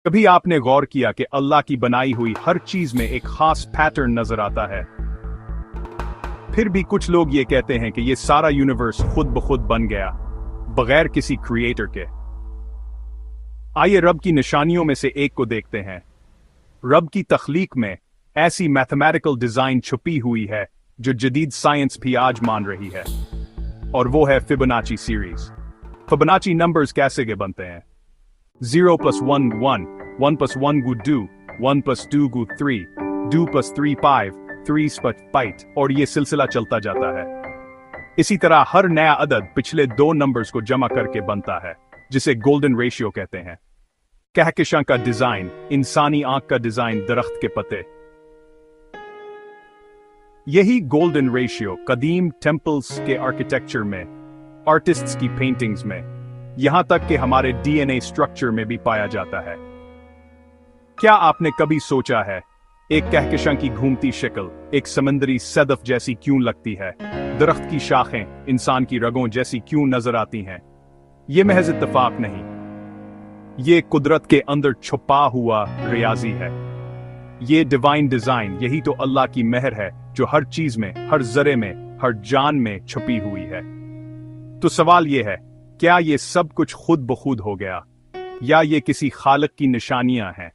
कभी आपने गौर किया कि अल्लाह की बनाई हुई हर चीज में एक खास पैटर्न नजर आता है। फिर भी कुछ लोग ये कहते हैं कि ये सारा यूनिवर्स खुद ब खुद बन गया, बगैर किसी क्रिएटर के। आइए रब की निशानियों में से एक को देखते हैं। रब की तख्लीक में ऐसी मैथमेटिकल डिजाइन छुपी हुई है जो जदीद साइंस भी आज मान रही है, और वो है फिबोनाची सीरीज। फिबोनाची नंबर्स कैसे के बनते हैं? 0 + 1 1, 1 + 1 = 2, 1 + 2 = 3, 2 + 3 5, 3 + 5, और ये सिलसिला चलता जाता है। इसी तरह हर नया अदद पिछले दो नंबर्स को जमा करके बनता है, जिसे गोल्डन रेशियो कहते हैं। कहकशां का डिजाइन, इंसानी आंख का डिजाइन, दरख्त के पत्ते। यही गोल्डन रेशियो कदीम टेम्पल्स के आर्किटेक्चर में, आर्टिस्ट्स की पेंटिंग्स में, यहां तक कि हमारे डीएनए स्ट्रक्चर में भी पाया जाता है। क्या आपने कभी सोचा है, एक कहकशां की घूमती शक्ल एक समंदरी सदफ जैसी क्यों लगती है? दरख्त की शाखें इंसान की रगों जैसी क्यों नजर आती हैं? यह महज इत्तेफाक नहीं, ये कुदरत के अंदर छुपा हुआ रियाजी है। ये डिवाइन डिजाइन, यही तो अल्लाह की मेहर है जो हर चीज में, हर जरे में, हर जान में छुपी हुई है। तो सवाल यह है, क्या ये सब कुछ खुद ब खुद हो गया, या ये किसी खालिक की निशानियां हैं?